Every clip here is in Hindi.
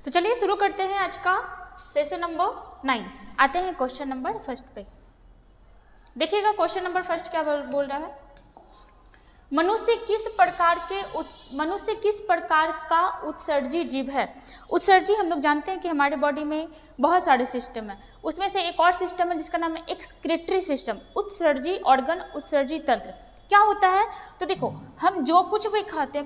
तो चलिए शुरू करते हैं आज का सेशन नंबर 9। आते हैं क्वेश्चन नंबर फर्स्ट पे। देखिएगा क्वेश्चन नंबर फर्स्ट क्या बोल रहा है। मनुष्य किस प्रकार का उत्सर्जी जीव है। उत्सर्जी हम लोग जानते हैं कि हमारे बॉडी में बहुत सारे सिस्टम है, उसमें से एक और सिस्टम है जिसका नाम है एक्सक्रीटरी सिस्टम। उत्सर्जी ऑर्गन, उत्सर्जी तंत्र क्या होता है। तो देखो हम जो कुछ भी खाते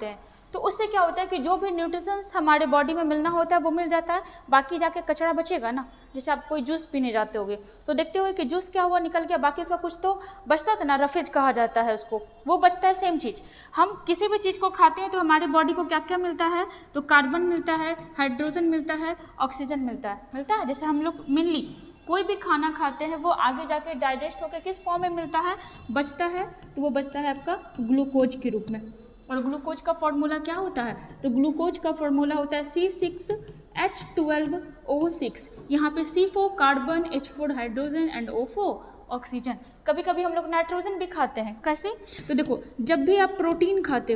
हैं तो उससे क्या होता है कि जो भी न्यूट्रिशंस हमारे बॉडी में मिलना होता है वो मिल जाता है, बाकी जाके कचरा बचेगा ना। जैसे आप कोई जूस पीने जाते होगे तो देखते हो कि जूस क्या हुआ, निकल गया, बाकी उसका कुछ तो बचता था ना, रफेज कहा जाता है उसको, वो बचता है। सेम चीज़ हम किसी भी चीज़ को खाते हैं तो हमारे बॉडी को क्या क्या मिलता है, तो कार्बन मिलता है, हाइड्रोजन मिलता है, ऑक्सीजन मिलता है। जैसे हम लोग मेनली कोई भी खाना खाते हैं वो आगे जाके डाइजेस्ट होकर किस फॉर्म में मिलता है, बचता है, तो वो बचता है आपका ग्लूकोज के रूप में। और ग्लूकोज का फॉर्मूला क्या होता है, तो ग्लूकोज का फॉर्मूला होता है C6H12O6। यहाँ पे C4 carbon, H4 hydrogen and O4 oxygen. कभी कभी हम लोग नाइट्रोजन भी खाते हैं। कैसे, तो देखो जब भी आप प्रोटीन खाते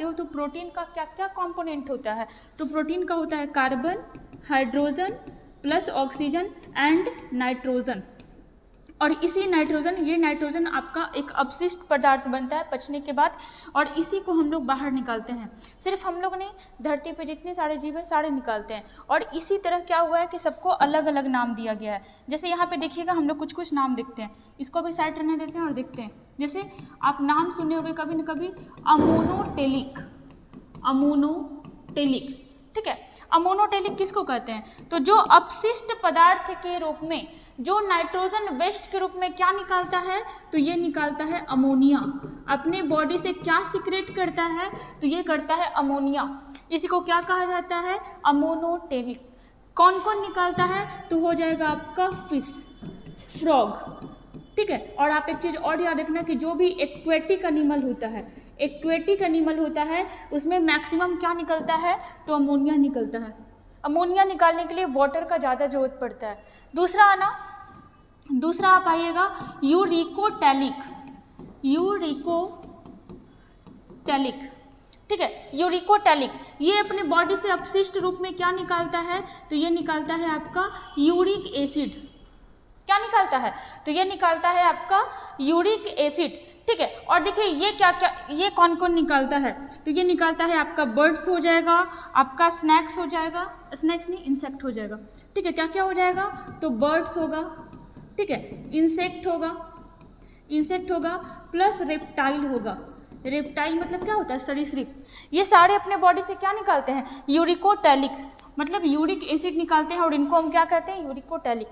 हो तो प्रोटीन का क्या क्या कंपोनेंट होता है, तो प्रोटीन का होता है carbon, hydrogen plus oxygen and nitrogen. और ये नाइट्रोजन आपका एक अपशिष्ट पदार्थ बनता है पचने के बाद, और इसी को हम लोग बाहर निकालते हैं। सिर्फ हम लोग नहीं, धरती पे जितने सारे जीव हैं सारे निकालते हैं। और इसी तरह क्या हुआ है कि सबको अलग अलग नाम दिया गया है। जैसे यहाँ पे देखिएगा हम लोग कुछ नाम देखते हैं, इसको भी साइड रहने देते हैं और देखते हैं। जैसे आप नाम सुने होंगे कभी न कभी, अमोनोटेलिक, ठीक है। अमोनोटेलिक किसको कहते हैं, तो जो अपशिष्ट पदार्थ के रूप में, जो नाइट्रोजन वेस्ट के रूप में क्या निकालता है, तो ये निकालता है अमोनिया। अपने बॉडी से क्या सिक्रेट करता है, तो ये करता है अमोनिया। इसी को क्या कहा जाता है, अमोनोटेलिक। कौन कौन निकालता है, तो हो जाएगा आपका फिश, फ्रॉग, ठीक है। और आप एक चीज़ और याद रखना कि जो भी एक्वेटिक एनिमल होता है उसमें मैक्सिमम क्या निकलता है, तो अमोनिया निकलता है। अमोनिया निकालने के लिए वाटर का ज़्यादा जरूरत पड़ता है। दूसरा आप आइएगा यूरिकोटैलिक, ठीक है। यूरिकोटैलिक ये अपने बॉडी से अपशिष्ट रूप में क्या निकालता है, तो ये निकालता है आपका यूरिक एसिड। क्या निकालता है, तो ये निकालता है आपका यूरिक एसिड, ठीक है। और देखिए ये कौन कौन निकालता है, तो ये निकालता है आपका बर्ड्स हो जाएगा, आपका स्नैक्स हो जाएगा, स्नैक्स नहीं इंसेक्ट हो जाएगा, ठीक है। क्या क्या हो जाएगा, तो बर्ड्स होगा, ठीक है, इंसेक्ट होगा प्लस रेप्टाइल होगा। रेप्टाइल मतलब क्या होता है, सरीसृप। ये सारे अपने बॉडी से क्या निकालते हैं, यूरिकोटैलिक, मतलब यूरिक एसिड निकालते हैं, और इनको हम क्या कहते हैं, यूरिकोटैलिक।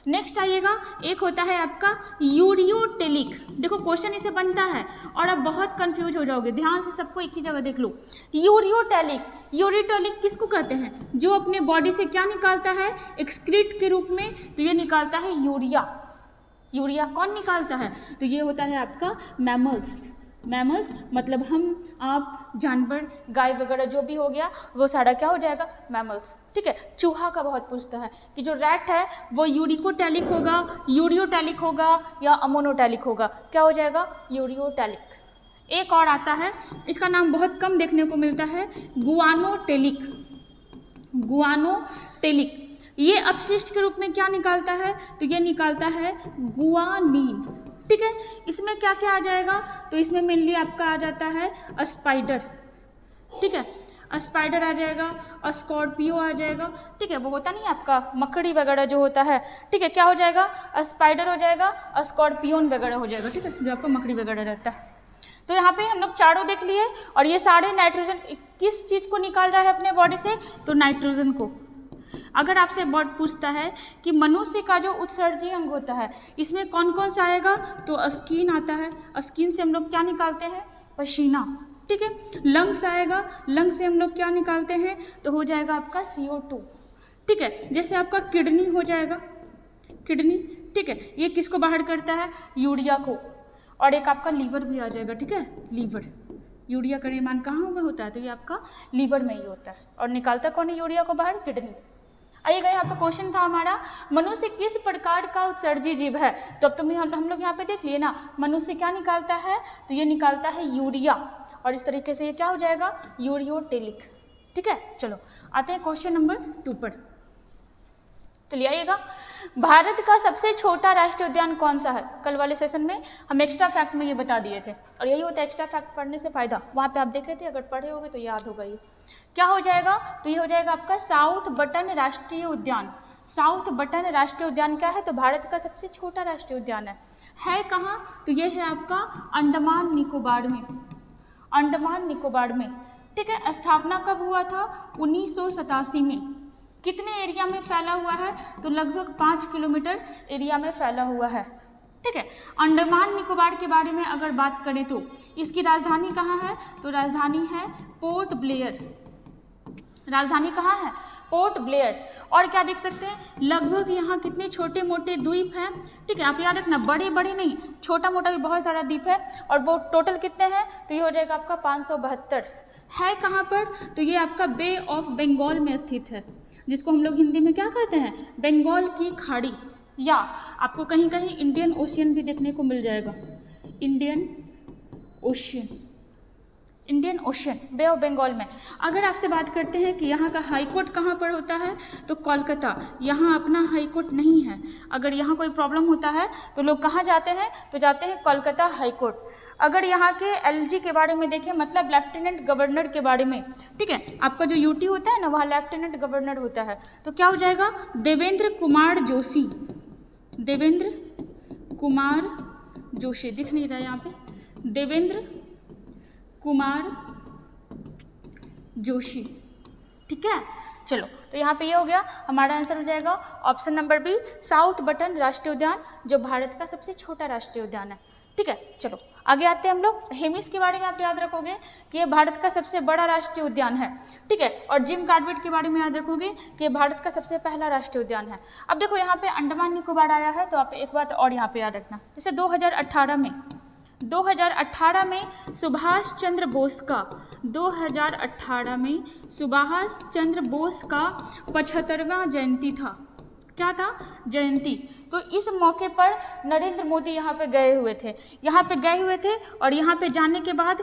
नेक्स्ट आइएगा, एक होता है आपका यूरियोटेलिक। देखो क्वेश्चन इसे बनता है और आप बहुत कंफ्यूज हो जाओगे, ध्यान से सबको एक ही जगह देख लो। यूरियोटेलिक किसको कहते हैं, जो अपने बॉडी से क्या निकालता है, एक्सक्रीट के रूप में, तो ये निकालता है यूरिया कौन निकालता है, तो ये होता है आपका मैमल्स, मतलब हम, आप, जानवर, गाय वगैरह जो भी हो गया वो सारा क्या हो जाएगा, मैमल्स, ठीक है। चूहा का बहुत पूछता है कि जो रैट है वो यूरिकोटैलिक होगा, यूरियोटैलिक होगा या अमोनोटैलिक होगा, क्या हो जाएगा, यूरियोटैलिक। एक और आता है, इसका नाम बहुत कम देखने को मिलता है, गुआनोटेलिक। ये अपशिष्ट के रूप में क्या निकालता है, तो ये निकालता है गुआनीन, ठीक है। इसमें क्या क्या आ जाएगा, तो इसमें मेनली आपका आ जाता है स्पाइडर, ठीक है, स्पाइडर आ जाएगा, स्कॉर्पियो आ जाएगा, ठीक है। वो होता नहीं आपका मकड़ी वगैरह जो होता है, ठीक है, क्या हो जाएगा, स्पाइडर हो जाएगा, स्कॉर्पियन वगैरह हो जाएगा, ठीक है, जो आपका मकड़ी वगैरह रहता है। तो यहाँ पे हम लोग चारों देख लिए, और ये सारे नाइट्रोजन किस चीज़ को निकाल रहा है अपने बॉडी से, तो नाइट्रोजन को। अगर आपसे बहुत पूछता है कि मनुष्य का जो उत्सर्जी अंग होता है इसमें कौन कौन सा आएगा, तो स्किन आता है, स्किन से हम लोग क्या निकालते हैं, पसीना, ठीक है। लंग्स आएगा, लंग्स से हम लोग क्या निकालते हैं, तो हो जाएगा आपका CO2, ठीक है। जैसे आपका किडनी हो जाएगा, ठीक है, ये किसको बाहर करता है, यूरिया को। और एक आपका लीवर भी आ जाएगा, ठीक है, लीवर, यूरिया का निर्माण कहाँ में होता है, तो ये आपका लीवर में ही होता है। और निकालता कौन है यूरिया को बाहर, किडनी। आइएगा, यहाँ पे क्वेश्चन था हमारा, मनुष्य किस प्रकार का उत्सर्जी जीव है। तो अब तुम हम लोग यहाँ पे देख लिए ना, मनुष्य क्या निकालता है, तो ये निकालता है यूरिया, और इस तरीके से ये क्या हो जाएगा, यूरियोटेलिक, ठीक है, चलो आते हैं क्वेश्चन नंबर 2 पर। चलिए आइएगा, भारत का सबसे छोटा राष्ट्रीय उद्यान कौन सा है? कल वाले सेशन में हम एक्स्ट्रा फैक्ट में ये बता दिए थे, और यही होता है एक्स्ट्रा फैक्ट पढ़ने से फायदा। वहाँ पे आप देखे थे, अगर पढ़े होगे तो याद होगा। ये क्या हो जाएगा? तो ये हो जाएगा आपका साउथ बटन राष्ट्रीय उद्यान। साउथ बटन राष्ट्रीय उद्यान क्या है? तो भारत का सबसे छोटा राष्ट्रीय उद्यान है कहाँ? तो ये है आपका अंडमान निकोबार में, अंडमान निकोबार में, ठीक है। स्थापना कब हुआ था? 1987 में। कितने एरिया में फैला हुआ है? तो लगभग 5 किलोमीटर एरिया में फैला हुआ है, ठीक है। अंडमान निकोबार के बारे में अगर बात करें तो इसकी राजधानी कहाँ है? तो राजधानी है पोर्ट ब्लेयर। राजधानी कहाँ है? Port Blair. और क्या देख सकते हैं, लगभग यहाँ कितने छोटे मोटे द्वीप हैं, ठीक है। आप याद रखना, बड़े बड़े नहीं, छोटा मोटा भी बहुत सारा द्वीप है। और वो टोटल कितने हैं? तो ये हो जाएगा आपका 572। है कहाँ पर? तो ये आपका बे ऑफ बंगाल में स्थित है, जिसको हम लोग हिंदी में क्या कहते हैं? बंगाल की खाड़ी, या आपको कहीं कहीं इंडियन ओशियन भी देखने को मिल जाएगा। Indian Ocean, Indian Ocean, Bay of Bengal में। अगर आपसे बात करते हैं कि यहाँ का हाई कोर्ट कहाँ पर होता है, तो कोलकाता। यहाँ अपना हाई कोर्ट नहीं है। अगर यहाँ कोई प्रॉब्लम होता है तो लोग कहाँ जाते हैं? तो जाते हैं कोलकाता हाई कोर्ट। अगर यहाँ के एलजी के बारे में देखें, मतलब लेफ्टिनेंट गवर्नर के बारे में, ठीक है, आपका जो यूटी होता है ना, वहाँ लेफ्टिनेंट गवर्नर होता है। तो क्या हो जाएगा? देवेंद्र कुमार जोशी। देवेंद्र कुमार जोशी, दिख नहीं रहा है यहाँ पे, देवेंद्र कुमार जोशी, ठीक है। चलो, तो यहाँ पे ये हो गया, हमारा आंसर हो जाएगा option number B, South Button राष्ट्रीय उद्यान, जो भारत का सबसे छोटा राष्ट्रीय उद्यान है, ठीक है। चलो आगे आते हैं हम लोग। हेमिस के बारे में आप याद रखोगे कि ये भारत का सबसे बड़ा राष्ट्रीय उद्यान है, ठीक है। और जिम कॉर्बेट के बारे में याद रखोगे कि ये भारत का सबसे पहला राष्ट्रीय उद्यान है। अब देखो यहाँ पे अंडमान निकोबार आया है, तो आप एक बात और यहाँ पे याद रखना, जैसे 2018 में सुभाष चंद्र बोस का 2018 में सुभाष चंद्र बोस का 75वां जयंती था। क्या था? जयंती। तो इस मौके पर नरेंद्र मोदी यहाँ पे गए हुए थे, और यहाँ पे जाने के बाद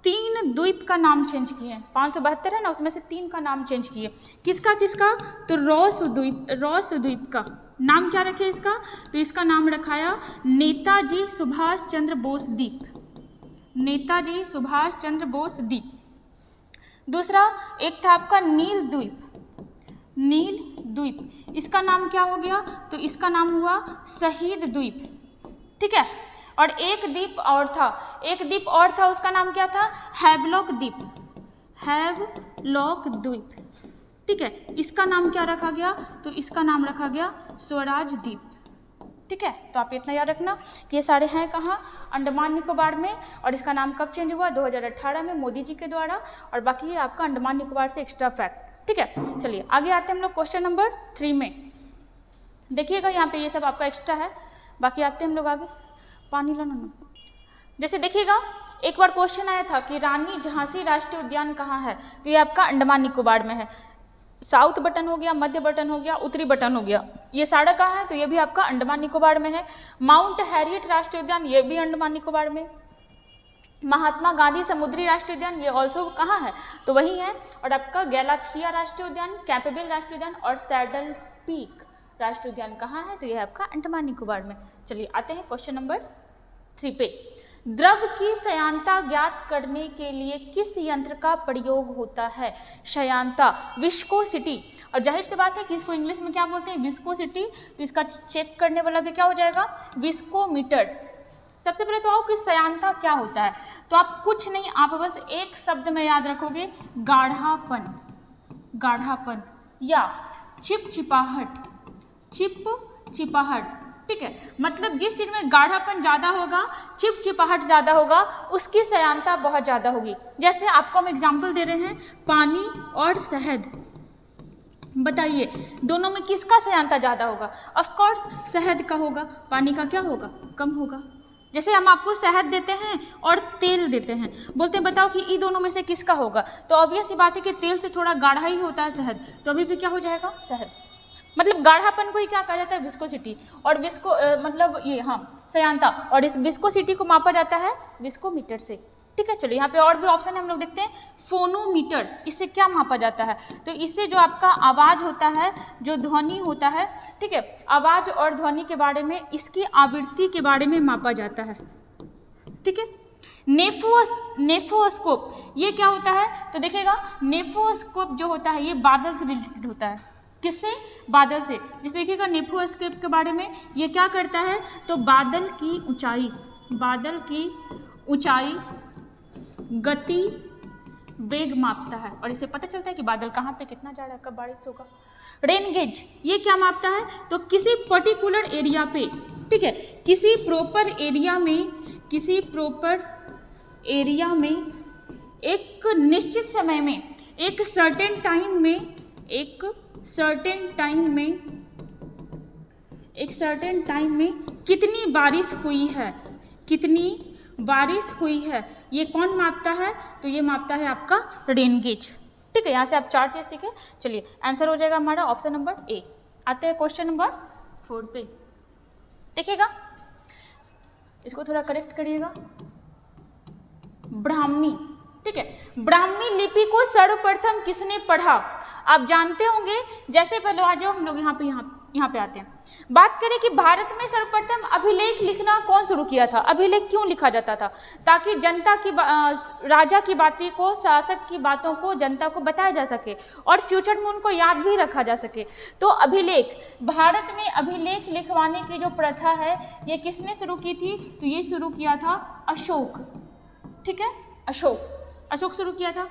3 द्वीप का नाम चेंज किए। 572 है ना, उसमें से 3 का नाम चेंज किए। किसका किसका? तो रॉस द्वीप का नाम क्या रखे इसका? तो इसका नाम रखाया नेताजी सुभाष चंद्र बोस द्वीप। नेताजी सुभाष चंद्र बोस द्वीप। दूसरा एक था आपका नील द्वीप, इसका नाम क्या हो गया? तो इसका नाम हुआ शहीद द्वीप, ठीक है। और एक द्वीप और था, उसका नाम क्या था? हैवलॉक द्वीप, ठीक है। इसका नाम क्या रखा गया? तो इसका नाम रखा गया स्वराज द्वीप, ठीक है। तो आप इतना याद रखना कि ये सारे हैं कहाँ? अंडमान निकोबार में। और इसका नाम कब चेंज हुआ? 2018 में मोदी जी के द्वारा। और बाकी ये आपका अंडमान निकोबार से एक्स्ट्रा फैक्ट, ठीक है। चलिए आगे आते हैं हम लोग क्वेश्चन नंबर 3 में। देखिएगा यहाँ पे ये सब आपका एक्स्ट्रा है, बाकी आते हैं हम लोग आगे। पानी लाना ना। जैसे देखिएगा, एक बार क्वेश्चन आया था कि रानी झांसी राष्ट्रीय उद्यान कहाँ है? तो ये आपका अंडमान निकोबार में है। साउथ बटन हो गया, मध्य बटन हो गया, उत्तरी बटन हो गया, ये सारा कहाँ है? तो ये भी आपका अंडमान निकोबार में है। माउंट हैरियट राष्ट्रीय उद्यान, ये भी अंडमान निकोबार में। महात्मा गांधी समुद्री राष्ट्रीय उद्यान, ये ऑल्सो कहाँ है? तो वही है। और आपका गैलाथिया राष्ट्रीय उद्यान, कैपेबल राष्ट्रीय उद्यान और सैडल पीक राष्ट्रीय उद्यान कहाँ है? तो ये आपका अंडमान निकोबार में। चलिए आते हैं क्वेश्चन नंबर 3 पे। द्रव की श्यानता ज्ञात करने के लिए किस यंत्र का प्रयोग होता है? श्यानता, विस्कोसिटी। और जाहिर सी बात है कि इसको इंग्लिश में क्या बोलते हैं? विस्कोसिटी। तो इसका चेक करने वाला भी क्या हो जाएगा? विस्कोमीटर। सबसे पहले तो आओ कि श्यानता क्या होता है। तो आप कुछ नहीं, आप बस एक शब्द में याद रखोगे, गाढ़ापन या चिपचिपाहट, ठीक है। मतलब जिस चीज़ में गाढ़ापन ज़्यादा होगा, चिपचिपाहट ज़्यादा होगा, उसकी श्यानता बहुत ज़्यादा होगी। जैसे आपको हम एग्जाम्पल दे रहे हैं, पानी और शहद। बताइए दोनों में किसका श्यानता ज़्यादा होगा? ऑफ कोर्स शहद का होगा, पानी का क्या होगा? कम होगा। जैसे हम आपको शहद देते हैं और तेल देते हैं, बोलते हैं बताओ कि इन दोनों में से किसका होगा? तो ऑब्वियस सी बात है कि तेल से थोड़ा गाढ़ा ही होता है शहद, तो अभी भी क्या हो जाएगा? शहद। मतलब गाढ़ापन को ही क्या कहा जाता है? विस्कोसिटी। और मतलब ये, हाँ, श्यानता। और इस विस्कोसिटी को मापा जाता है विस्कोमीटर से, ठीक है। चलिए यहाँ पे और भी ऑप्शन है, हम लोग देखते हैं। फोनोमीटर, इससे क्या मापा जाता है? तो इससे जो आपका आवाज़ होता है, जो ध्वनि होता है, ठीक है, आवाज़ और ध्वनि के बारे में, इसकी आवृत्ति के बारे में मापा जाता है, ठीक है। नेफोस्कोप, ये क्या होता है? तो देखिएगा, नेफोस्कोप जो होता है ये बादल से रिलेटेड होता है। किससे? बादल से। जैसे देखिएगा नेफोस्कोप के बारे में, ये क्या करता है? तो बादल की ऊंचाई, गति, वेग मापता है, और इससे पता चलता है कि बादल कहाँ पे कितना जा रहा है, कब बारिश होगा। रेन गेज, ये क्या मापता है? तो किसी पर्टिकुलर एरिया पे, ठीक है, किसी प्रॉपर एरिया में एक निश्चित समय में, एक सर्टेन टाइम में कितनी बारिश हुई है, ये कौन मापता है? तो ये मापता है आपका रेन गेज, ठीक है। यहाँ से आप 4 चीज़ सीखे। चलिए आंसर हो जाएगा हमारा ऑप्शन नंबर ए। आते हैं क्वेश्चन नंबर 4 पे, देखिएगा, इसको थोड़ा करेक्ट करिएगा। ब्राह्मी, ठीक है, ब्राह्मी लिपि को सर्वप्रथम किसने पढ़ा? आप जानते होंगे। जैसे पहले आ जाओ, हम लोग यहाँ पे आते हैं। बात करें कि भारत में सर्वप्रथम अभिलेख लिखना कौन शुरू किया था? अभिलेख क्यों लिखा जाता था? ताकि जनता की राजा की बातें को, शासक की बातों को जनता को बताया जा सके और फ्यूचर में उनको याद भी रखा जा सके। तो अभिलेख, भारत में अभिलेख लिखवाने की जो प्रथा है, ये किसने शुरू की थी? तो ये शुरू किया था अशोक, ठीक है, अशोक शुरू किया था।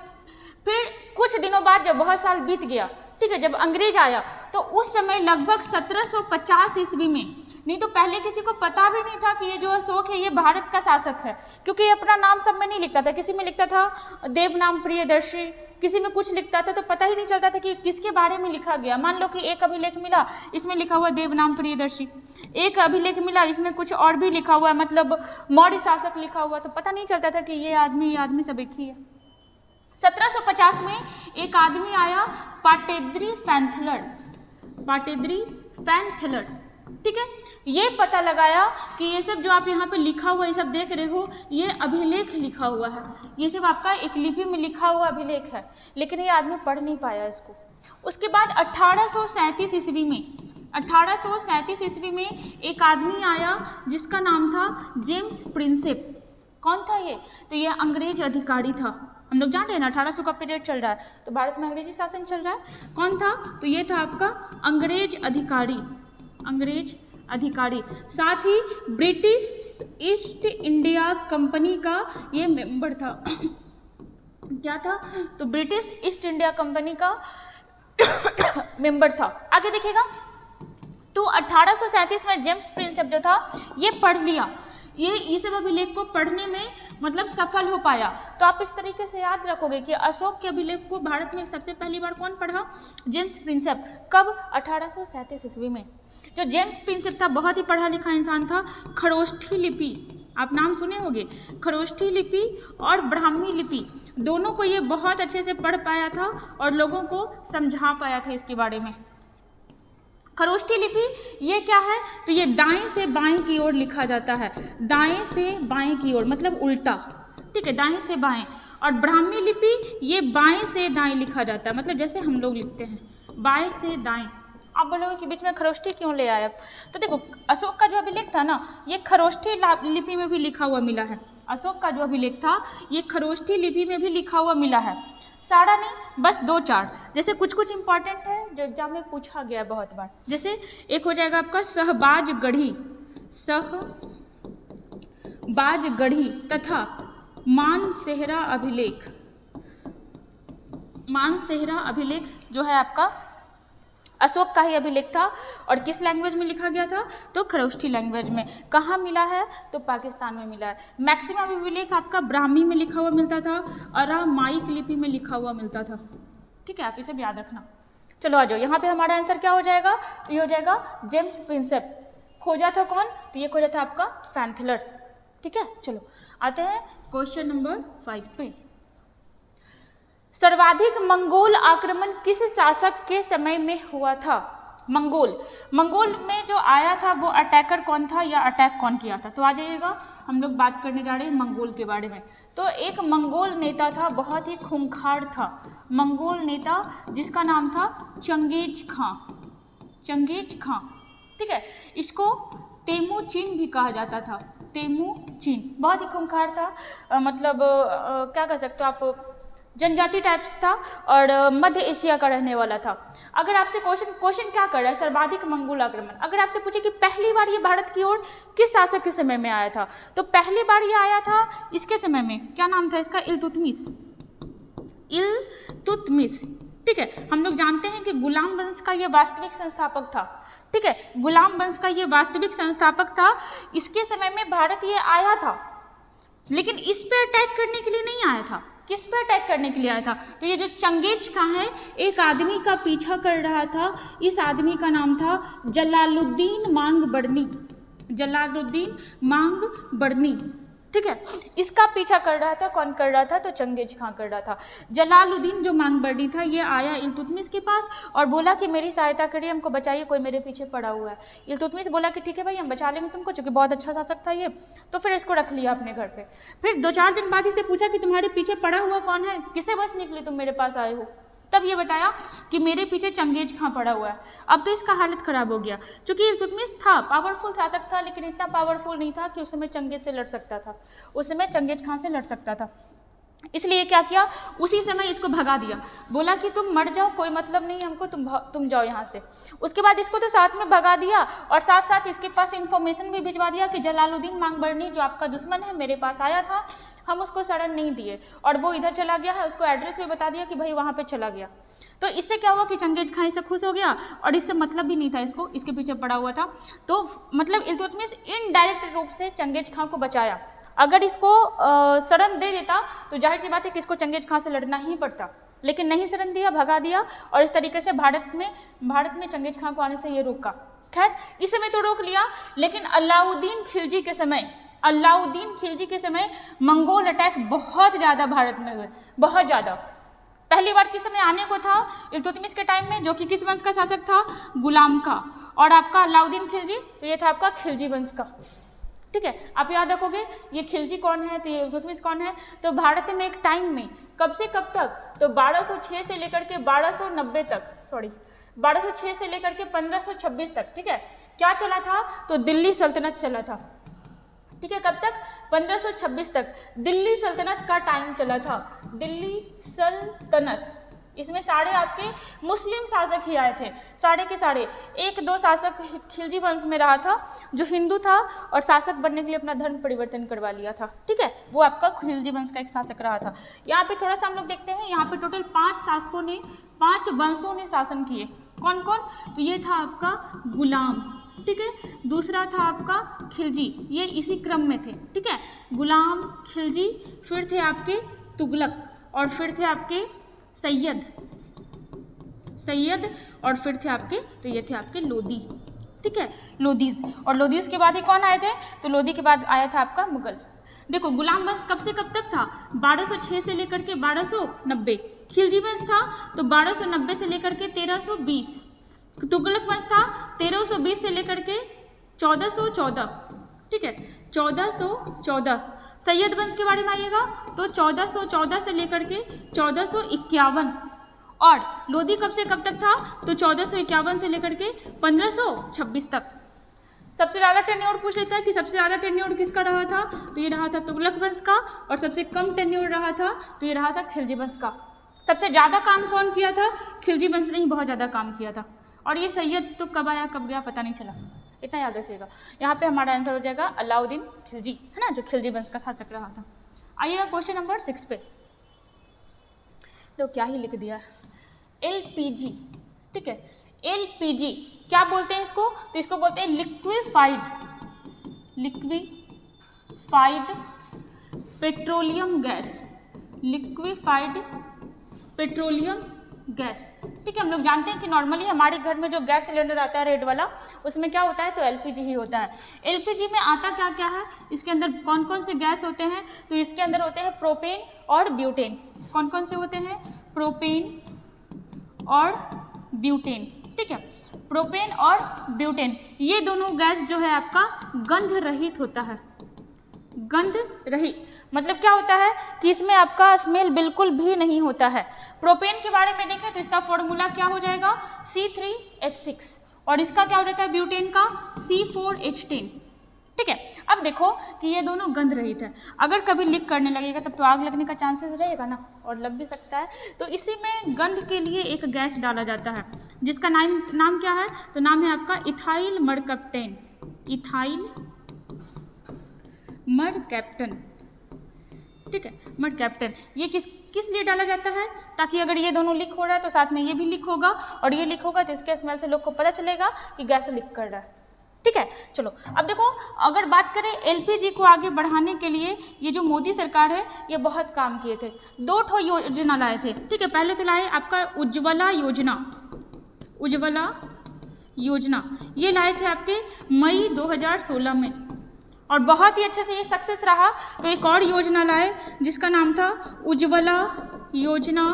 फिर कुछ दिनों बाद जब बहुत साल बीत गया, ठीक है, जब अंग्रेज आया, तो उस समय लगभग 1750 ईस्वी में, नहीं तो पहले किसी को पता भी नहीं था कि ये जो अशोक है ये भारत का शासक है, क्योंकि ये अपना नाम सब में नहीं लिखता था। किसी में लिखता था देवनाम प्रियदर्शी, किसी में कुछ लिखता था, तो पता ही नहीं चलता था कि किसके बारे में लिखा गया। मान लो कि एक अभिलेख मिला, इसमें लिखा हुआ देवनाम प्रियदर्शी, एक अभिलेख मिला, इसमें कुछ और भी लिखा हुआ, मतलब मौर्य शासक लिखा हुआ, तो पता नहीं चलता था कि ये आदमी सब एक ही है। 1750 में एक आदमी आया, पाटेद्री फैनथलर, ठीक है, ये पता लगाया कि ये सब जो आप यहाँ पे लिखा हुआ, ये सब देख रहे हो, ये अभिलेख लिखा हुआ है, ये सब आपका एक लिपि में लिखा हुआ अभिलेख है, लेकिन ये आदमी पढ़ नहीं पाया इसको। उसके बाद 1837 ईस्वी में एक आदमी आया जिसका नाम था जेम्स प्रिंसेप। कौन था ये? तो ये अंग्रेज अधिकारी था। हम लोग जान रहे हैं ना, 1800 का पीरियड चल रहा है, तो भारत में अंग्रेजी शासन चल रहा है। कौन था? तो ये था आपका अंग्रेज अधिकारी, साथ ही ब्रिटिश ईस्ट इंडिया कंपनी का ये मेंबर था। क्या था? तो ब्रिटिश ईस्ट इंडिया कंपनी का मेंबर था। आगे देखिएगा, तो 1837 में जेम्स प्रिंसेप जो था ये पढ़ लिया, ये सब अभिलेख को पढ़ने में मतलब सफल हो पाया। तो आप इस तरीके से याद रखोगे कि अशोक के अभिलेख को भारत में सबसे पहली बार कौन पढ़ा? James Prinsep. कब? 1837 ईस्वी में। जो जेम्स प्रिंसेप था बहुत ही पढ़ा लिखा इंसान था। खरोष्ठी लिपि, आप नाम सुने होंगे, खरोष्ठी लिपि और ब्राह्मी लिपि, दोनों को ये बहुत अच्छे से पढ़ पाया था और लोगों को समझा पाया था इसके बारे में। खरोष्ठी लिपि ये क्या है? तो ये दाएं से बाएं की ओर लिखा जाता है, दाएं से बाएं की ओर मतलब उल्टा, ठीक है, दाएं से बाएं। और ब्राह्मी लिपि ये बाएं से दाएं लिखा जाता है, मतलब जैसे हम लोग लिखते हैं बाएं से दाएं। आप बोलोगे कि बीच में खरोष्ठी क्यों ले आया? तो देखो, अशोक का जो अभिलेख था ना, ये खरोष्ठी लिपि में भी लिखा हुआ मिला है। अशोक का जो अभिलेख था ये खरोष्ठी लिपि में भी लिखा हुआ मिला है। सारा नहीं, बस 2-4, जैसे कुछ कुछ इंपॉर्टेंट है जो एग्जाम में पूछा गया है बहुत बार। जैसे एक हो जाएगा आपका सहबाजगढ़ी तथा मानसेहरा अभिलेख जो है आपका अशोक का ही अभिलेख था। और किस लैंग्वेज में लिखा गया था? तो खरोष्ठी लैंग्वेज में। कहाँ मिला है? तो पाकिस्तान में मिला है। मैक्सिमम अभिलेख आपका ब्राह्मी में लिखा हुआ मिलता था, अरामाइक लिपि में लिखा हुआ मिलता था, ठीक है, आप इसे भी याद रखना। चलो आ जाओ, यहाँ पे हमारा आंसर क्या हो जाएगा? तो ये हो जाएगा जेम्स प्रिंसेप। खोजा था कौन? तो ये खोजा था आपका फैनथलर, ठीक है। चलो आते हैं क्वेश्चन नंबर 5 पे। सर्वाधिक मंगोल आक्रमण किस शासक के समय में हुआ था? मंगोल में जो आया था वो अटैकर कौन था या अटैक कौन किया था? तो आ जाइएगा, हम लोग बात करने जा रहे हैं मंगोल के बारे में। तो एक मंगोल नेता था, बहुत ही खूंखार था, मंगोल नेता जिसका नाम था चंगेज खां, चंगेज खां, ठीक है। इसको तेमुचिन भी कहा जाता था, तेमुचिन। बहुत ही खूंखार था, मतलब क्या कह सकते हो आप, जनजाति टाइप्स था और मध्य एशिया का रहने वाला था। अगर आपसे क्वेश्चन क्या कर रहा है, सर्वाधिक मंगोल आक्रमण, अगर आपसे पूछे कि पहली बार ये भारत की ओर किस शासक के समय में आया था, तो पहली बार ये आया था इसके समय में, क्या नाम था इसका, इल्तुतमिश, इल्तुतमिश, ठीक है। हम लोग जानते हैं कि गुलाम वंश का ये वास्तविक संस्थापक था, ठीक है, गुलाम वंश का ये वास्तविक संस्थापक था। इसके समय में भारत ये आया था, लेकिन इस पे अटैक करने के लिए नहीं आया था। किस पे अटैक करने के लिए आया था, तो ये जो चंगेज खां है, एक आदमी का पीछा कर रहा था, इस आदमी का नाम था जलालुद्दीन मांगबरनी, जलालुद्दीन मांगबरनी, ठीक है। इसका पीछा कर रहा था, कौन कर रहा था, तो चंगेज खां कर रहा था। जलालुद्दीन जो मांगबरनी था, ये आया इल्तुतमिश के पास और बोला कि मेरी सहायता करिए, हमको बचाइए, कोई मेरे पीछे पड़ा हुआ है। इल्तुतमिश बोला कि ठीक है भाई, हम बचा लेंगे तुमको, चूँकि बहुत अच्छा शासक था ये, तो फिर इसको रख लिया अपने घर पे। फिर 2-4 दिन बाद इसे पूछा कि तुम्हारे पीछे पड़ा हुआ कौन है, किसे बस निकली तुम मेरे पास आए हो, तब ये बताया कि मेरे पीछे चंगेज खां पड़ा हुआ है। अब तो इसका हालत ख़राब हो गया, क्योंकि इल्तुतमिश था, पावरफुल शासक था, लेकिन इतना पावरफुल नहीं था कि उस समय चंगेज से लड़ सकता था, उस समय चंगेज खां से लड़ सकता था। इसलिए क्या किया, उसी समय इसको भगा दिया, बोला कि तुम मर जाओ, कोई मतलब नहीं हमको, तुम जाओ यहाँ से। उसके बाद इसको तो साथ में भगा दिया और साथ साथ इसके पास इंफॉर्मेशन भी भिजवा दिया कि जलालुद्दीन मांगबरनी जो आपका दुश्मन है मेरे पास आया था, हम उसको शरण नहीं दिए और वो इधर चला गया है, उसको एड्रेस भी बता दिया कि भाई वहाँ पे चला गया। तो इससे क्या हुआ कि चंगेज खां इससे खुश हो गया और इससे मतलब भी नहीं था इसको, इसके पीछे पड़ा हुआ था। तो मतलब इल्तुतमिश इनडायरेक्ट रूप से चंगेज खां को बचाया। अगर इसको शरण दे देता तो जाहिर सी बात है कि इसको चंगेज खां से लड़ना ही पड़ता, लेकिन नहीं शरण दिया, भगा दिया और इस तरीके से भारत में चंगेज खां को आने से ये रोका। खैर इस समय तो रोक लिया, लेकिन अलाउद्दीन खिलजी के समय मंगोल अटैक बहुत ज़्यादा भारत में हुए, बहुत ज़्यादा। पहली बार किस समय आने को था, इल्तुतमिश के टाइम में, जो कि किस वंश का शासक था, गुलाम का, और आपका अलाउद्दीन खिलजी, तो ये था आपका खिलजी वंश का, ठीक है। आप याद रखोगे ये खिलजी कौन है, तो ये इल्तुतमिश कौन है। तो भारत में एक टाइम में कब से कब तक, तो 1206 से लेकर के 1290 तक, 1206 से लेकर के 1526 तक, ठीक है, क्या चला था, तो दिल्ली सल्तनत चला था, ठीक है। कब तक, 1526 तक दिल्ली सल्तनत का टाइम चला था, दिल्ली सल्तनत। इसमें सारे आपके मुस्लिम शासक ही आए थे, सारे के सारे। 1-2 शासक खिलजी वंश में रहा था जो हिंदू था और शासक बनने के लिए अपना धर्म परिवर्तन करवा लिया था, ठीक है, वो आपका खिलजी वंश का एक शासक रहा था। यहाँ पे थोड़ा सा हम लोग देखते हैं, यहाँ पे टोटल 5 शासकों ने, 5 वंशों ने शासन किए। कौन कौन, तो ये था आपका गुलाम, ठीक है, दूसरा था आपका खिलजी, ये इसी क्रम में थे, ठीक है, गुलाम, खिलजी, फिर थे आपके तुगलक और फिर थे आपके सैयद, और फिर थे आपके, तो ये थे आपके लोदी, ठीक है, लोदीज। और लोदीज के बाद ही कौन आए थे, तो लोदी के बाद आया था आपका मुगल। देखो गुलाम वंश कब से कब तक था, 1206 से लेकर के 1290। खिलजी वंश था तो 1290 से लेकर के 1320। तुगलक वंश था 1320 से लेकर के 1414, ठीक है, 1414। सैयद वंश के बारे में आइएगा तो 1414 से लेकर के 1451। और लोदी कब से कब तक था, तो 1451 से लेकर के 1526 तक। सबसे ज़्यादा टेन्योर पूछ लेता है कि सबसे ज़्यादा टेन्योर किसका रहा था, तो ये रहा था तुगलक वंश का, और सबसे कम टेन्योर रहा था तो ये रहा था खिलजी वंश का। सबसे ज़्यादा काम कौन किया था, खिलजी वंश ने ही बहुत ज़्यादा काम किया था। और ये सैयद तो कब आया कब गया पता नहीं चला, इतना याद रखिएगा। यहाँ पे हमारा आंसर हो जाएगा अलाउद्दीन खिलजी, है ना, जो खिलजी वंश का शासक रहा था। आइएगा क्वेश्चन नंबर 6 पे, तो क्या ही लिख दिया, LPG, ठीक है, LPG क्या बोलते हैं इसको, तो इसको बोलते हैं liquefied petroleum gas, liquefied petroleum gas, ठीक है। हम लोग जानते हैं कि नॉर्मली हमारे घर में जो गैस सिलेंडर आता है रेड वाला, उसमें क्या होता है, तो LPG ही होता है। LPG में आता क्या क्या है, इसके अंदर कौन कौन से गैस होते हैं, तो इसके अंदर होते हैं प्रोपेन और ब्यूटेन। कौन कौन से होते हैं, प्रोपेन और ब्यूटेन, ठीक है, प्रोपेन और ब्यूटेन। ये दोनों गैस जो है आपका गंध रहित होता है, गंध रहित, मतलब क्या होता है कि इसमें आपका स्मेल बिल्कुल भी नहीं होता है। प्रोपेन के बारे में देखें तो इसका फॉर्मूला क्या हो जाएगा C3H6 और इसका क्या हो जाता है ब्यूटेन का C4H10। ठीक है, अब देखो कि ये दोनों गंध रहित है, अगर कभी लीक करने लगेगा तब तो आग लगने का चांसेस रहेगा ना, और लग भी सकता है। तो इसी में गंध के लिए एक गैस डाला जाता है जिसका नाम क्या है, तो नाम है आपका इथाइल मरकप्टेन, इथाइल मरकैप्टन। ठीक है, मरकैप्टन। ये किस लिए डाला जाता है, ताकि अगर ये दोनों लीक हो रहा है तो साथ में ये भी लीक होगा, और ये लीक होगा तो इसके स्मेल से लोग को पता चलेगा कि गैस लीक कर रहा है। ठीक है, चलो अब देखो, अगर बात करें एलपीजी को आगे बढ़ाने के लिए ये जो मोदी सरकार है ये बहुत काम किए थे, 2 योजना लाए थे। ठीक है, पहले तो लाए आपका उज्ज्वला योजना, उज्ज्वला योजना ये लाए थे आपके मई 2016 में, और बहुत ही अच्छे से ये सक्सेस रहा। तो एक और योजना लाए जिसका नाम था उज्ज्वला योजना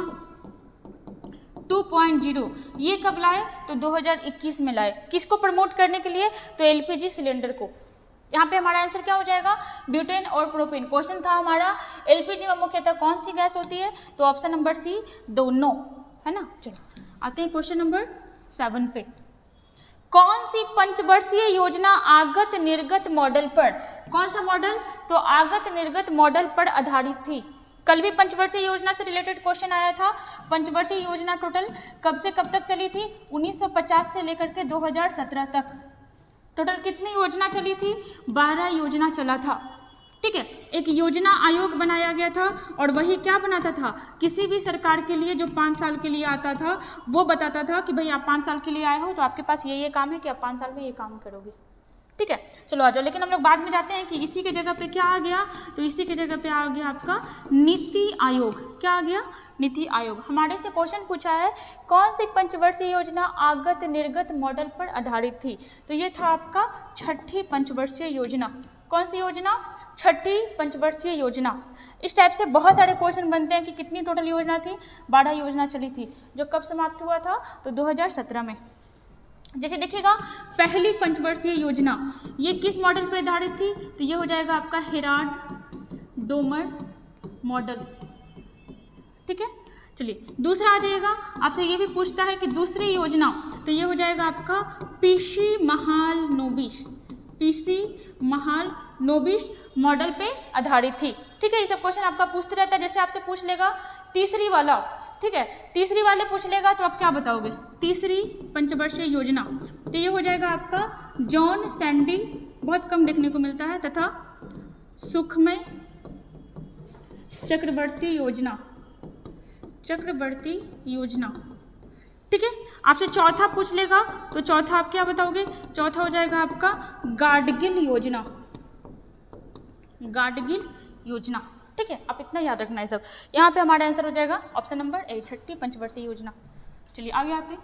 2.0। ये कब लाए, तो 2021 में लाए। किसको प्रमोट करने के लिए, तो एलपीजी सिलेंडर को। यहाँ पे हमारा आंसर क्या हो जाएगा, ब्यूटेन और प्रोपेन। क्वेश्चन था हमारा एलपीजी में मुख्यतः कौन सी गैस होती है, तो ऑप्शन नंबर सी दोनों, है ना। चलो आते हैं क्वेश्चन नंबर 7 पे। कौन सी पंचवर्षीय योजना आगत निर्गत मॉडल पर, कौन सा मॉडल, तो आगत निर्गत मॉडल पर आधारित थी। कल भी पंचवर्षीय योजना से रिलेटेड क्वेश्चन आया था। पंचवर्षीय योजना टोटल कब से कब तक चली थी, 1950 से लेकर के 2017 तक। टोटल कितनी योजना चली थी, 12 योजना चला था। ठीक है, एक योजना आयोग बनाया गया था, और वही क्या बनाता था, किसी भी सरकार के लिए जो 5 साल के लिए आता था वो बताता था कि भाई आप 5 साल के लिए आए हो तो आपके पास ये काम है कि आप 5 साल में ये काम करोगे। ठीक है, चलो आ जाओ। लेकिन हम लोग बाद में जाते हैं कि इसी के जगह पे क्या आ गया, तो इसी के जगह पे आ गया आपका नीति आयोग। क्या आ गया, नीति आयोग। हमारे से क्वेश्चन पूछा है कौन सी पंचवर्षीय योजना आगत निर्गत मॉडल पर आधारित थी, तो ये था आपका 6ठी पंचवर्षीय योजना। कौन सी योजना, 6ठी पंचवर्षीय योजना। इस टाइप से बहुत सारे क्वेश्चन बनते हैं कि कितनी टोटल योजना थी, 12 योजना चली थी, जो कब समाप्त हुआ था, तो 2017 में। जैसे देखिएगा पहली पंचवर्षीय योजना ये किस मॉडल पर आधारित थी, तो ये हो जाएगा आपका हेराल्ड डोमर मॉडल। ठीक है, चलिए दूसरा आ जाएगा, आपसे ये भी पूछता है कि दूसरी योजना, तो ये हो जाएगा आपका PC Mahalanobis, PC Mahalanobis model पे आधारित थी। ठीक है, ये सब क्वेश्चन आपका पूछते रहता है। जैसे आपसे पूछ लेगा तीसरी वाला, ठीक है, तीसरी वाले पूछ लेगा तो आप क्या बताओगे, तीसरी पंचवर्षीय योजना, तो ये हो जाएगा आपका जॉन सैंडी, बहुत कम देखने को मिलता है, तथा सुखमय चक्रवर्ती योजना, चक्रवर्ती योजना। ठीक है, आपसे चौथा पूछ लेगा तो चौथा आप क्या बताओगे, चौथा हो जाएगा आपका गाडगिल योजना, गाडगिल योजना। ठीक है, आप इतना याद रखना है सब। यहाँ पे हमारा आंसर हो जाएगा ऑप्शन नंबर ए, 6ठी पंचवर्षीय योजना। चलिए आगे आते हैं।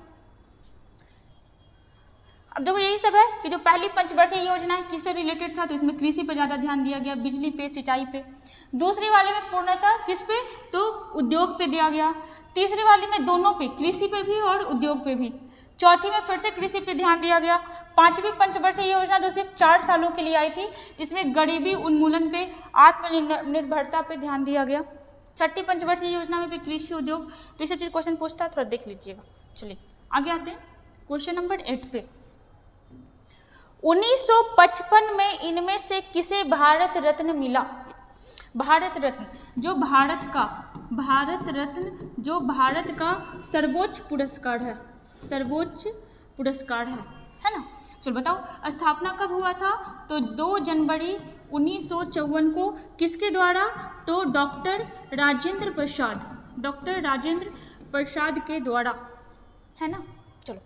अब देखो यही सब है कि जो पहली पंचवर्षीय योजना है किससे रिलेटेड था, तो इसमें कृषि पे ज़्यादा ध्यान दिया गया, बिजली पे, सिंचाई पे। दूसरी वाले में पूर्णतः किस पे, तो उद्योग पे दिया गया। तीसरी वाली में दोनों पे, कृषि पे भी और उद्योग पे भी। चौथी में फिर से कृषि पे ध्यान दिया गया। पांचवी पंचवर्षीय योजना जो सिर्फ 4 सालों के लिए आई थी, इसमें गरीबी उन्मूलन पे, आत्मनिर्भरता पे ध्यान दिया गया। 6ठी पंचवर्षीय योजना में भी कृषि, उद्योग, तो ये सब चीज क्वेश्चन पूछता है, थोड़ा देख लीजिएगा। चलिए आगे आते हैं क्वेश्चन नंबर 8 पे। 1955 में इनमें से किसे भारत रत्न मिला, भारत रत्न जो भारत का सर्वोच्च पुरस्कार है, सर्वोच्च पुरस्कार है ना। चलो बताओ स्थापना कब हुआ था, तो 2 जनवरी 1954 को। किसके द्वारा, तो डॉक्टर राजेंद्र प्रसाद के द्वारा, है ना। चलो,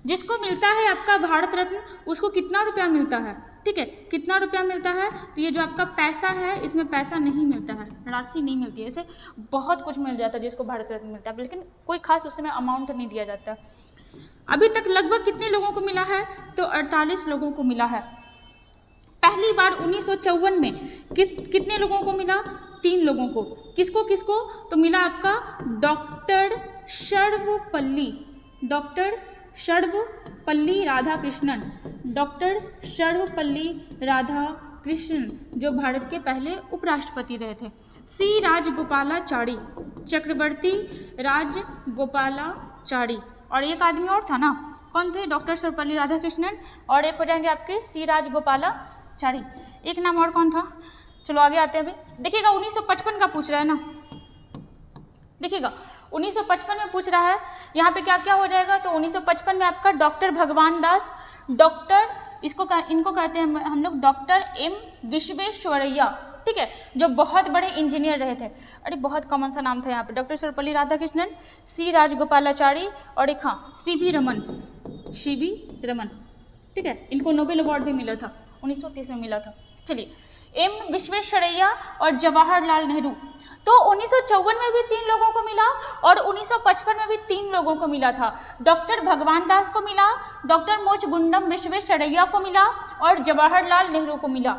जिसको मिलता है आपका भारत रत्न उसको कितना रुपया मिलता है, ठीक है, कितना रुपया मिलता है, तो ये जो आपका पैसा है इसमें पैसा नहीं मिलता है, राशि नहीं मिलती है। ऐसे बहुत कुछ मिल जाता है जिसको भारत रत्न मिलता है, लेकिन कोई खास उसमें अमाउंट नहीं दिया जाता। अभी तक लगभग कितने लोगों को मिला है, तो 48 लोगों को मिला है। पहली बार 1954 में कितने लोगों को मिला, 3 लोगों को। किसको किसको, तो मिला आपका डॉक्टर सर्वपल्ली राधाकृष्णन, डॉक्टर सर्वपल्ली कृष्ण जो भारत के पहले उपराष्ट्रपति रहे थे। सी राजगोपालाचारी, चक्रवर्ती राजगोपालाचारी। और एक आदमी और था ना, कौन थे? डॉक्टर सर्वपल्ली राधाकृष्णन, और एक हो जाएंगे आपके सी राजगोपालाचारी। एक नाम और कौन था? चलो आगे आते हैं। अभी देखिएगा 1955 का पूछ रहा है ना, देखिएगा 1955 में पूछ रहा है। यहाँ पे क्या क्या हो जाएगा? तो 1955 में आपका डॉक्टर भगवान दास, इनको कहते हैं हम लोग डॉक्टर एम विश्वेश्वरैया, ठीक है, जो बहुत बड़े इंजीनियर रहे थे। अरे बहुत कॉमन सा नाम था यहाँ पे, डॉक्टर सर्वपल्ली राधाकृष्णन, सी राजगोपालाचारी और एक हाँ सीवी रमन, ठीक है। इनको नोबेल अवार्ड भी मिला था, 1930 में मिला था। चलिए, एम विश्वेश्वरैया और जवाहरलाल नेहरू। तो 1954 में भी 3 लोगों को मिला और 1955 में भी 3 लोगों को मिला था। डॉक्टर भगवान दास को मिला, डॉक्टर मोचगुंडम विश्वेश्वरैया को मिला और जवाहरलाल नेहरू को मिला,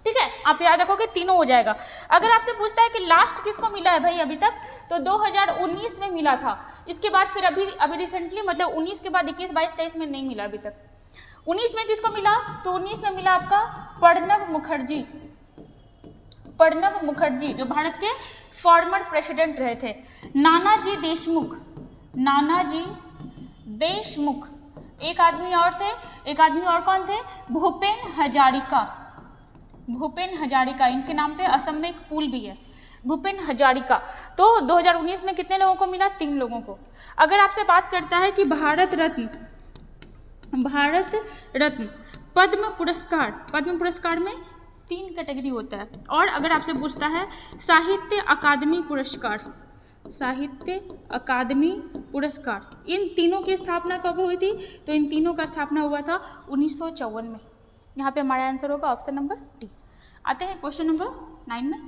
ठीक है। आप याद रखोगे तीनों हो जाएगा। अगर आपसे पूछता है कि लास्ट किसको मिला है भाई अभी तक, तो 2019 में मिला था। इसके बाद फिर अभी रिसेंटली, मतलब 19 के बाद 21, 22, 23 में नहीं मिला अभी तक। 19 में किसको मिला? तो 19 में मिला आपका प्रणब मुखर्जी, जो भारत के फॉर्मर प्रेसिडेंट रहे थे। नानाजी देशमुख, एक आदमी और थे, एक आदमी और कौन थे? भूपेन हजारिका, इनके नाम पे असम में एक पुल भी है, भूपेन हजारिका। तो 2019 में कितने लोगों को मिला? 3 लोगों को। अगर आपसे बात करता है कि भारत रत्न पद्म पुरस्कार में 3 कैटेगरी होता है। और अगर आपसे पूछता है साहित्य अकादमी पुरस्कार, इन तीनों की स्थापना कब हुई थी? तो इन तीनों का स्थापना हुआ था 1954 में। यहाँ पे हमारा आंसर होगा ऑप्शन नंबर डी। आते हैं क्वेश्चन नंबर 9 में।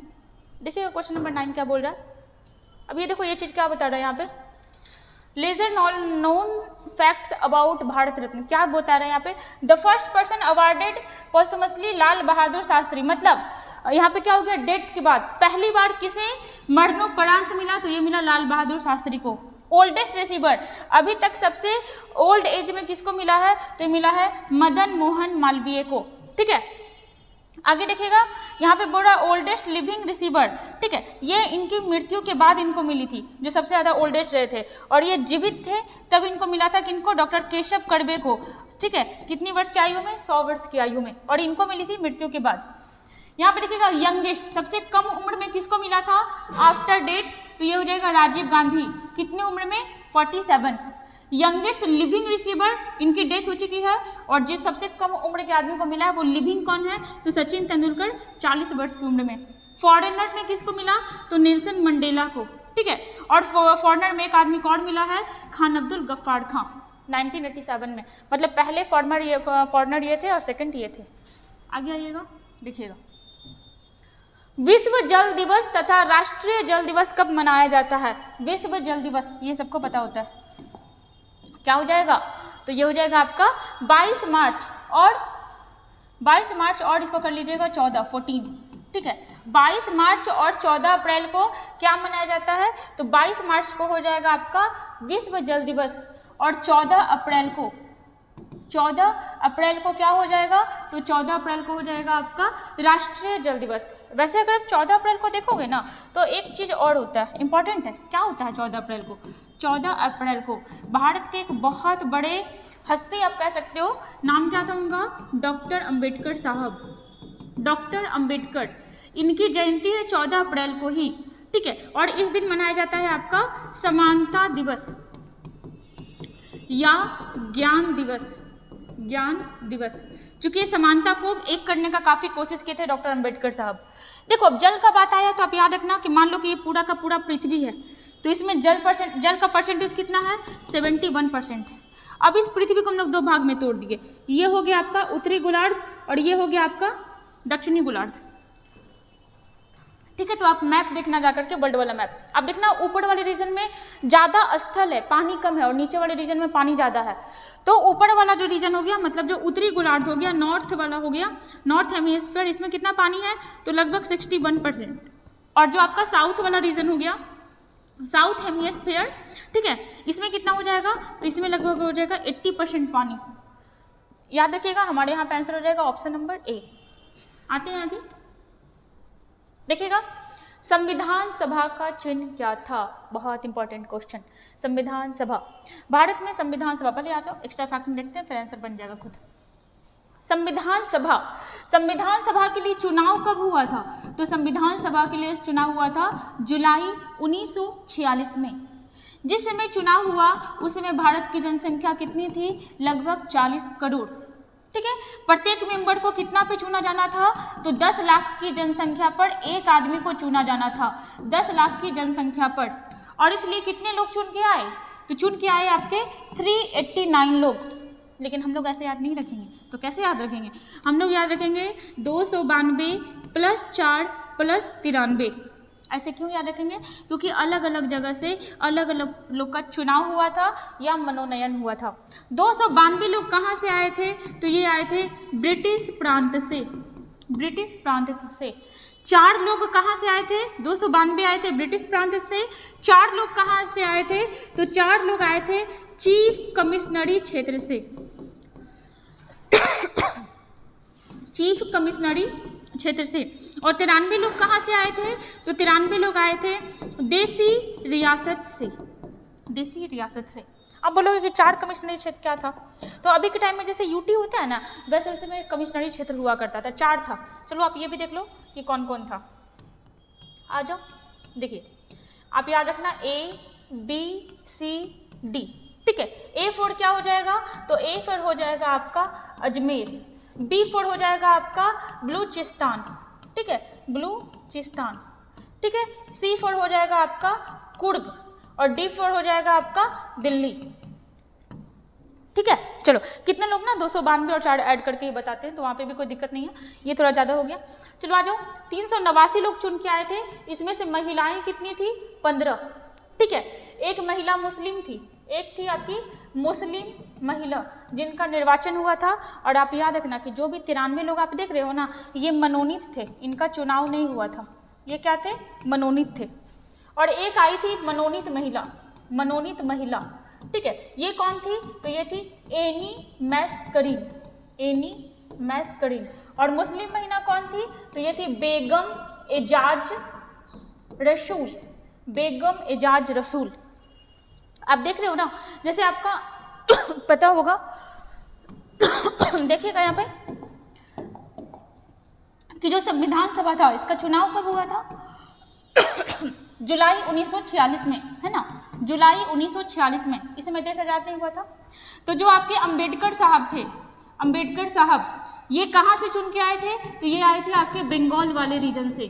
देखिएगा क्वेश्चन नंबर 9 क्या बोल रहा है। अब ये देखो, ये चीज़ क्या बता रहा है यहाँ पे, lesser known facts about Bharat Ratna. क्या बता रहे हैं यहाँ पे? The first person awarded posthumously Lal Bahadur Shastri. मतलब यहाँ पे क्या हो गया? डेट के बाद पहली बार किसे मरणोपरांत मिला? तो ये मिला लाल बहादुर शास्त्री को। ओल्डेस्ट रिसीवर, अभी तक सबसे ओल्ड एज में किसको मिला है? तो मिला है मदन मोहन मालवीय को, ठीक है। आगे देखिएगा, यहाँ पे बोल रहा है ओल्डेस्ट लिविंग रिसीवर, ठीक है। ये इनकी मृत्यु के बाद इनको मिली थी, जो सबसे ज़्यादा ओल्डेस्ट रहे थे, और ये जीवित थे तब इनको मिला था किनको? डॉक्टर केशव कर्वे को, ठीक है। कितनी वर्ष की आयु में? 100 वर्ष की आयु में, और इनको मिली थी मृत्यु के बाद। यहाँ पे देखिएगा यंगेस्ट, सबसे कम उम्र में किसको मिला था आफ्टर डेट? तो ये हो जाएगा राजीव गांधी। कितनी उम्र में? 47। यंगेस्ट लिविंग रिसीवर, इनकी डेथ हो चुकी है, और जिस सबसे कम उम्र के आदमी को मिला है वो लिविंग कौन है? तो सचिन तेंदुलकर, 40 वर्ष की उम्र में। फॉरेनर में किसको मिला? तो नेल्सन मंडेला को, ठीक है। और फॉरेनर में एक आदमी को और मिला है, खान अब्दुल गफ्फार खां, 1987 में। मतलब पहले फॉरेनर ये थे और सेकंड ये थे। आगे आइएगा, देखिएगा विश्व जल दिवस तथा राष्ट्रीय जल दिवस कब मनाया जाता है? विश्व जल दिवस ये सबको पता होता है, क्या हो जाएगा? तो ये हो जाएगा आपका 22 मार्च, और इसको कर लीजिएगा 14, ठीक है। 22 मार्च और 14 अप्रैल को क्या मनाया जाता है? तो 22 मार्च को हो जाएगा आपका विश्व जल दिवस, और 14 अप्रैल को क्या हो जाएगा? तो 14 अप्रैल को हो जाएगा आपका राष्ट्रीय जल दिवस। वैसे अगर आप 14 अप्रैल को देखोगे ना, तो एक चीज़ और होता है, इंपॉर्टेंट है। क्या होता है 14 अप्रैल को? 14 अप्रैल को भारत के एक बहुत बड़े हस्ती आप कह सकते हो, नाम क्या था उनका? डॉक्टर अंबेडकर साहब, डॉक्टर अंबेडकर, इनकी जयंती है 14 अप्रैल को ही, ठीक है। और इस दिन मनाया जाता है आपका समानता दिवस या ज्ञान दिवस, चूंकि समानता को एक करने का काफ़ी कोशिश किए थे डॉक्टर अंबेडकर साहब। देखो, अब जल का बात आया तो आप याद रखना कि मान लो कि ये पूरा का पूरा पृथ्वी है, तो इसमें जल का परसेंटेज कितना है? 71%। अब इस पृथ्वी को हम लोग 2 भाग में तोड़ दिए, ये हो गया आपका उत्तरी गोलार्ध और ये हो गया आपका दक्षिणी गोलार्ध, ठीक है। तो आप मैप देखना जाकर के, वर्ल्ड वाला मैप आप देखना, ऊपर वाले रीजन में ज़्यादा स्थल है, पानी कम है, और नीचे वाले रीजन में पानी ज़्यादा है। तो ऊपर वाला जो रीजन हो गया, मतलब जो उत्तरी गोलार्ध हो गया, नॉर्थ वाला हो गया, नॉर्थ हेमिस्फीयर, इसमें कितना पानी है? तो लगभग 61%। और जो आपका साउथ वाला रीजन हो गया, साउथ हेमिस्फीयर, ठीक है, इसमें कितना हो जाएगा? तो इसमें लगभग हो जाएगा 80% पानी। याद रखिएगा, हमारे यहाँ पे आंसर हो जाएगा ऑप्शन नंबर ए। आते हैं आगे, देखिएगा संविधान सभा का चिन्ह क्या था, बहुत इंपॉर्टेंट क्वेश्चन। संविधान सभा, भारत में संविधान सभा, पहले आ जाओ एक्स्ट्रा फैक्ट में देखते हैं, फिर आंसर बन जाएगा खुद। संविधान सभा, संविधान सभा के लिए चुनाव कब हुआ था? तो संविधान सभा के लिए चुनाव हुआ था जुलाई 1946 में। जिस समय चुनाव हुआ उस समय भारत की जनसंख्या कितनी थी? लगभग 40 करोड़। ठीक है, प्रत्येक मेंबर को कितना पे चुना जाना था? तो 10 लाख की जनसंख्या पर एक आदमी को चुना जाना था, 10 लाख की जनसंख्या पर। और इसलिए कितने लोग चुन के आए? तो चुन के आए आपके 389 लोग। लेकिन हम लोग ऐसे याद नहीं रखेंगे, तो कैसे याद रखेंगे? हम लोग याद रखेंगे 292 + 4 + 93। ऐसे क्यों याद रखेंगे? क्योंकि अलग अलग जगह से अलग अलग लोग का चुनाव हुआ था या मनोनयन हुआ था। 292 लोग कहाँ से आए थे? तो ये आए थे ब्रिटिश प्रांत से, ब्रिटिश प्रांत से। 4 लोग कहाँ से आए थे? 292 आए थे ब्रिटिश प्रांत से। 4 लोग कहाँ से आए थे? तो 4 लोग आए थे चीफ कमिश्नरी क्षेत्र से, चीफ कमिश्नरी क्षेत्र से। और 93 लोग कहाँ से आए थे? तो 93 लोग आए थे देसी रियासत से, देसी रियासत से। अब बोलोगे कि 4 कमिश्नरी क्षेत्र क्या था? तो अभी के टाइम में जैसे यूटी होता है ना, वैसे उस समय कमिश्नरी क्षेत्र हुआ करता था, 4 था। चलो आप ये भी देख लो कि कौन कौन था। आ जाओ, देखिए आप याद रखना A, B, C, D। ठीक है, A4 क्या हो जाएगा? तो A4 हो जाएगा आपका अजमेर, B4 हो जाएगा आपका बलूचिस्तान। ठीक है, बलूचिस्तान। ठीक है, C4 हो जाएगा आपका कुर्ग और D4 हो जाएगा आपका दिल्ली। ठीक है, चलो कितने लोग ना 292 और 4 ऐड करके बताते हैं, तो वहाँ पे भी कोई दिक्कत नहीं है, ये थोड़ा ज़्यादा हो गया। चलो आ जाओ, 389 लोग चुन के आए थे। इसमें से महिलाएं कितनी थी? 15। ठीक है, एक महिला मुस्लिम थी, एक थी आपकी मुस्लिम महिला जिनका निर्वाचन हुआ था। और आप याद रखना कि जो भी 93 लोग आप देख रहे हो ना, ये मनोनीत थे, इनका चुनाव नहीं हुआ था। ये क्या थे? मनोनीत थे। और एक आई थी मनोनीत महिला, मनोनीत महिला। ठीक है, ये कौन थी? तो ये थी एनी मैस्करीन, एनी मैस्करीन। और मुस्लिम महिला कौन थी? तो ये थी बेगम एजाज रसूल, बेगम एजाज रसूल। आप देख रहे हो ना, जैसे आपका पता होगा देखिएगा यहाँ पे कि जो संविधान सभा था इसका चुनाव कब हुआ था? जुलाई 1946 में, है ना, जुलाई 1946 में। इस समय देश आजाद नहीं हुआ था। तो जो आपके अंबेडकर साहब थे, अंबेडकर साहब ये कहाँ से चुन के आए थे? तो ये आए थे आपके बंगाल वाले रीजन से।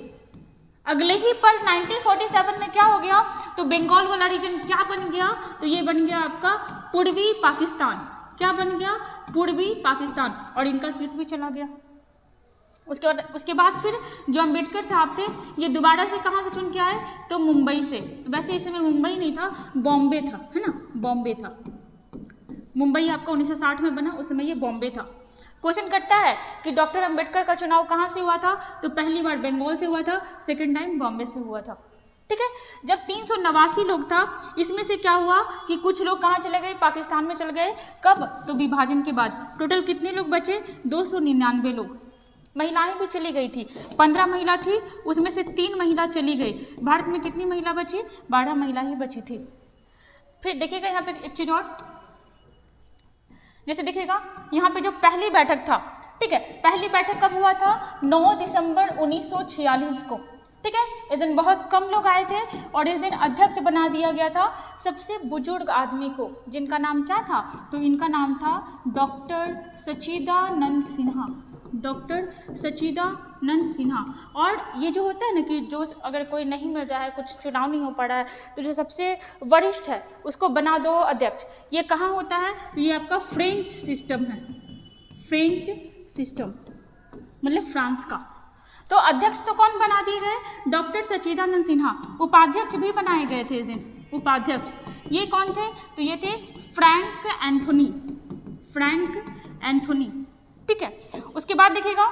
अगले ही पल 1947 में क्या हो गया? तो बंगाल वाला रीजन क्या बन गया? तो ये बन गया आपका पूर्वी पाकिस्तान। क्या बन गया? पूर्वी पाकिस्तान। और इनका सीट भी चला गया। उसके बाद फिर जो अंबेडकर साहब थे ये दोबारा से कहाँ से चुन के आए? तो मुंबई से। वैसे इस समय मुंबई नहीं था, बॉम्बे था, है ना, बॉम्बे था। मुंबई आपका 1960 में बना, उस समय ये बॉम्बे था। क्वेश्चन करता है कि डॉक्टर अंबेडकर का चुनाव कहाँ से हुआ था? तो पहली बार बंगाल से हुआ था, सेकंड टाइम बॉम्बे से हुआ था। ठीक है, जब 389 लोग था, इसमें से क्या हुआ कि कुछ लोग कहाँ चले गए? पाकिस्तान में चले गए। कब? तो विभाजन के बाद। टोटल कितने लोग बचे? 299 लोग। महिलाएं भी चली गई थी, 15 महिला थी, उसमें से 3 महिला चली गई। भारत में कितनी महिला बची? 12 महिला ही बची थी। फिर देखिएगा यहाँ पे एक चीज और, जैसे देखिएगा यहाँ पे जो पहली बैठक था, ठीक है, पहली बैठक कब हुआ था? 9 दिसंबर 1946 को। ठीक है, इस दिन बहुत कम लोग आए थे और इस दिन अध्यक्ष बना दिया गया था सबसे बुजुर्ग आदमी को, जिनका नाम क्या था? तो इनका नाम था डॉक्टर सच्चिदानंद सिन्हा, डॉक्टर सच्चिदानंद सिन्हा। और ये जो होता है ना कि जो अगर कोई नहीं मिल रहा है, कुछ चुनाव नहीं हो पा रहा है, तो जो सबसे वरिष्ठ है उसको बना दो अध्यक्ष। ये कहाँ होता है? तो ये आपका फ्रेंच सिस्टम है, फ्रेंच सिस्टम मतलब फ्रांस का। तो अध्यक्ष तो कौन बना दिए गए? डॉक्टर सच्चिदानंद सिन्हा। उपाध्यक्ष भी बनाए गए थे इस दिन, उपाध्यक्ष ये कौन थे? तो ये थे फ्रैंक एंथोनी, फ्रैंक एंथोनी। ठीक है, उसके बाद देखिएगा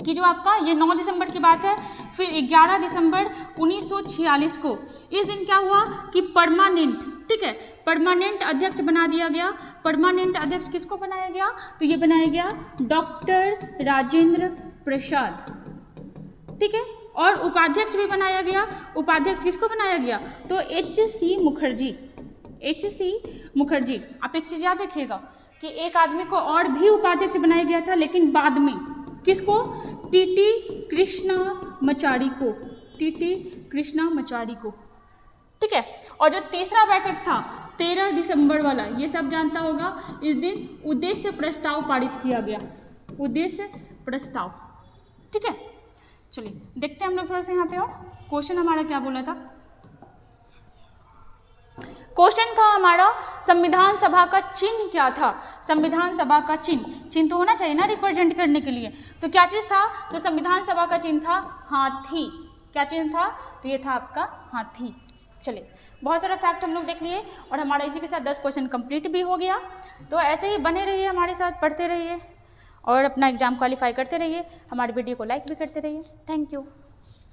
कि जो आपका ये 9 दिसंबर की बात है। फिर 11 दिसंबर 1946 को इस दिन क्या हुआ कि परमानेंट, ठीक है, परमानेंट अध्यक्ष बना दिया गया। परमानेंट अध्यक्ष किसको बनाया गया? तो ये बनाया गया डॉक्टर राजेंद्र प्रसाद, ठीक है। और उपाध्यक्ष भी बनाया गया। उपाध्यक्ष किसको बनाया गया? तो H.C. मुखर्जी, H.C. मुखर्जी। आप एक चीज़ याद रखिएगा कि एक आदमी को और भी उपाध्यक्ष बनाया गया था, लेकिन बाद में किसको? टी.टी. कृष्णामाचारी को, टी.टी. कृष्णामाचारी को, ठीक है। और जो तीसरा बैठक था 13 दिसंबर वाला, ये सब जानता होगा, इस दिन उद्देश्य प्रस्ताव पारित किया गया, उद्देश्य प्रस्ताव, ठीक है। चलिए देखते हैं हम लोग थोड़ा सा यहाँ पे और क्वेश्चन हमारा क्या बोला था। क्वेश्चन था हमारा संविधान सभा का चिन्ह क्या था? संविधान सभा का चिन्ह तो होना चाहिए ना रिप्रेजेंट करने के लिए। तो क्या चीज़ था? तो संविधान सभा का चिन्ह था हाथी। क्या चिन्ह था? तो ये था आपका हाथी। चलिए बहुत सारा फैक्ट हम लोग देख लिए और हमारा इसी के साथ 10 क्वेश्चन कंप्लीट भी हो गया। तो ऐसे ही बने रहिए हमारे साथ, पढ़ते रहिए और अपना एग्जाम क्वालिफाई करते रहिए। हमारे वीडियो को लाइक भी करते रहिए। Thank you.